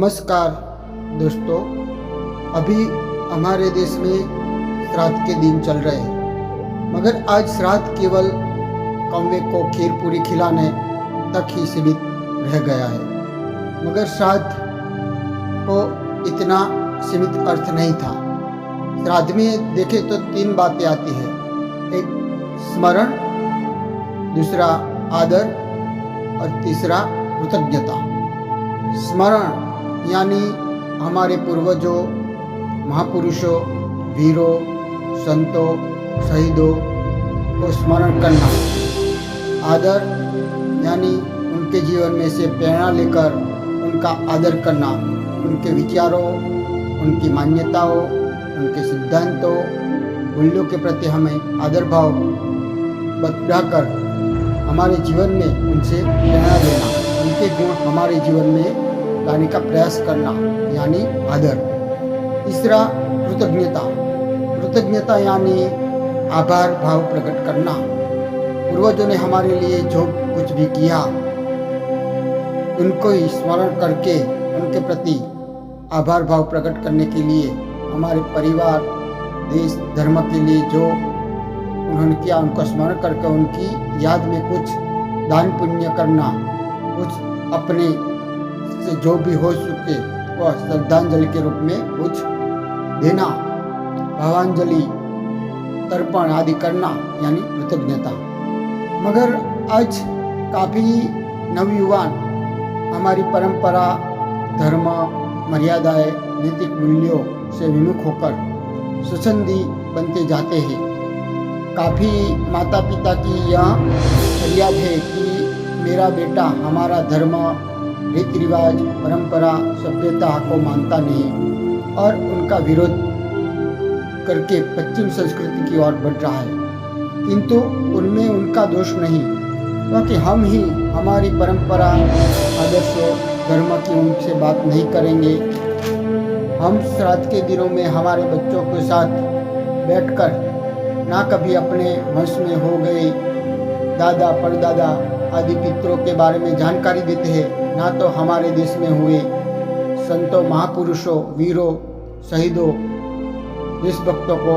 नमस्कार दोस्तों। अभी हमारे देश में श्राद्ध के दिन चल रहे हैं, मगर आज श्राद्ध केवल कौवे को खीर पूरी खिलाने तक ही सीमित रह गया है। मगर श्राद्ध को इतना सीमित अर्थ नहीं था। श्राद्ध में देखें तो 3 बातें आती है। एक स्मरण, दूसरा आदर और तीसरा कृतज्ञता। स्मरण यानी हमारे पूर्वजों, महापुरुषों, वीरों, संतों, शहीदों को स्मरण करना। आदर यानी उनके जीवन में से प्रेरणा लेकर उनका आदर करना, उनके विचारों, उनकी मान्यताओं, उनके सिद्धांतों, मूल्यों के प्रति हमें आदर भाव बढ़ाकर हमारे जीवन में उनसे प्रेरणा लेना, उनके गुण हमारे जीवन में लाने का प्रयास करना यानी आदर। तीसरा कृतज्ञता। कृतज्ञता यानी आभार भाव प्रकट करना। पूर्वजों ने हमारे लिए जो कुछ भी किया उनको ही स्मरण करके उनके प्रति आभार भाव प्रकट करने के लिए हमारे परिवार, देश, धर्म के लिए जो उन्होंने किया उनको स्मरण करके उनकी याद में कुछ दान पुण्य करना, कुछ अपने से जो भी हो सके वह श्रद्धांजलि के रूप में कुछ देना, भावांजलि, तर्पण आदि करना यानी कृतज्ञता। मगर आज काफ़ी नवयुवान हमारी परंपरा, धर्म, मर्यादाएं, नैतिक मूल्यों से विमुख होकर स्वच्छंदी बनते जाते हैं। काफ़ी माता पिता की यह फरियाद है कि मेरा बेटा हमारा धर्म, रीति रिवाज, परंपरा, सभ्यता को मानता नहीं और उनका विरोध करके पश्चिम संस्कृति की ओर बढ़ रहा है। किंतु उनमें उनका दोष नहीं, क्योंकि हम ही हमारी परंपरा, आदर्शों, धर्म की उनसे बात नहीं करेंगे। हम श्राद्ध के दिनों में हमारे बच्चों के साथ बैठकर ना कभी अपने वंश में हो गए दादा परदादा आदि पितरों के बारे में जानकारी देते हैं, ना तो हमारे देश में हुए संतों, महापुरुषों, वीरों, शहीदों, देशभक्तों को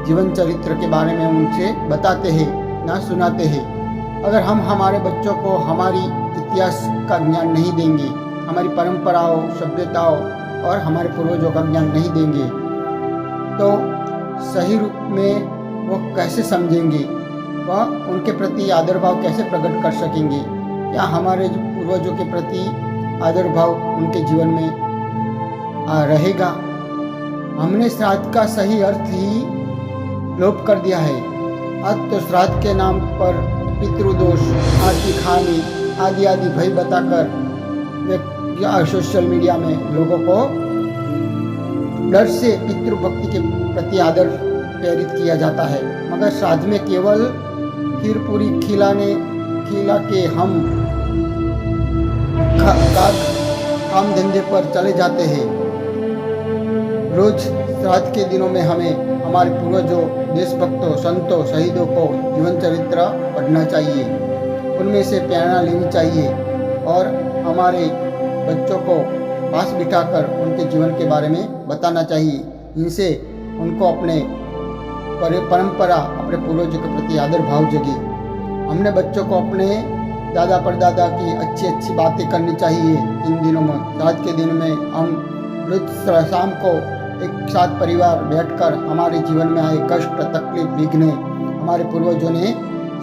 जीवन चरित्र के बारे में उनसे बताते हैं, ना सुनाते हैं। अगर हम हमारे बच्चों को हमारी इतिहास का ज्ञान नहीं देंगे, हमारी परंपराओं, सभ्यताओं और हमारे पूर्वजों का ज्ञान नहीं देंगे तो सही रूप में वो कैसे समझेंगे, वह उनके प्रति आदर भाव कैसे प्रकट कर सकेंगे? क्या हमारे पूर्वजों के प्रति आदर भाव उनके जीवन में रहेगा? हमने श्राद्ध का सही अर्थ ही लोप कर दिया है। आज तो श्राद्ध के नाम पर पितृदोष, आर्थिक हानि आदि आदि भय बताकर सोशल मीडिया में लोगों को डर से पितृभक्ति के प्रति आदर प्रेरित किया जाता है। मगर श्राद्ध में केवल खीर पूरी खिला के हम काम धंधे पर चले जाते हैं। रोज श्राद्ध के दिनों में हमें हमारे पूर्वजों, देशभक्तों, संतों, शहीदों को जीवन चरित्र पढ़ना चाहिए, उनमें से प्रेरणा लेनी चाहिए और हमारे बच्चों को पास बिठाकर उनके जीवन के बारे में बताना चाहिए। इनसे उनको अपने परंपरा, अपने पूर्वजों के प्रति आदर भाव जगे। हमने बच्चों को अपने दादा परदादा की अच्छी अच्छी बातें करनी चाहिए। इन दिनों में, श्राद्ध के दिन में हम रोज शाम को एक साथ परिवार बैठकर हमारे जीवन में आए कष्ट, तकलीफ, विघ्न, हमारे पूर्वजों ने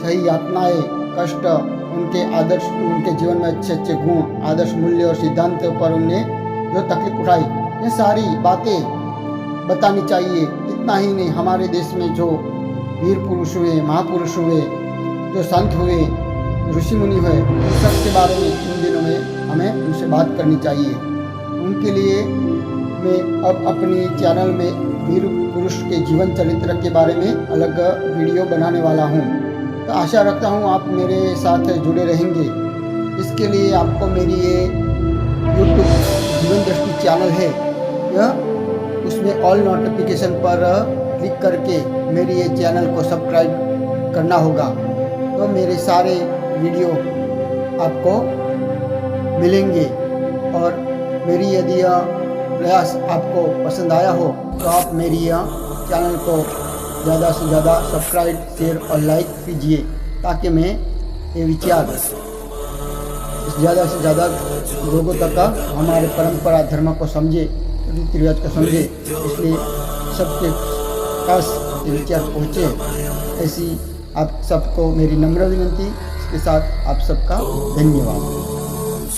सही यातनाएं, कष्ट, उनके आदर्श, उनके जीवन में अच्छे अच्छे गुण, आदर्श मूल्य और सिद्धांतों पर उन्हें जो तकलीफ उठाई, ये सारी बातें बतानी चाहिए। इतना ही नहीं, हमारे देश में जो वीर पुरुष हुए, महापुरुष हुए, जो संत हुए, ऋषि मुनि हुए, उन सब के बारे में इन दिनों में हमें उनसे बात करनी चाहिए। उनके लिए मैं अब अपनी चैनल में वीर पुरुष के जीवन चरित्र के बारे में अलग वीडियो बनाने वाला हूँ। तो आशा रखता हूँ आप मेरे साथ जुड़े रहेंगे। इसके लिए आपको मेरी ये यूट्यूब जीवन दृष्टि चैनल है, यह उसमें ऑल नोटिफिकेशन पर क्लिक करके मेरी ये चैनल को सब्सक्राइब करना होगा, तो मेरे सारे वीडियो आपको मिलेंगे और मेरी यदि यह प्रयास आपको पसंद आया हो तो आप मेरी यह चैनल को ज़्यादा से ज़्यादा सब्सक्राइब, शेयर और लाइक कीजिए, ताकि मैं ये विचार ज़्यादा से ज़्यादा लोगों तक हमारे परंपरा धर्म को समझे, रीति रिवाज को समझे, इसलिए सबके पास ये विचार पहुँचे। ऐसी आप सबको मेरी नम्र विनती, इसके साथ आप सबका धन्यवाद।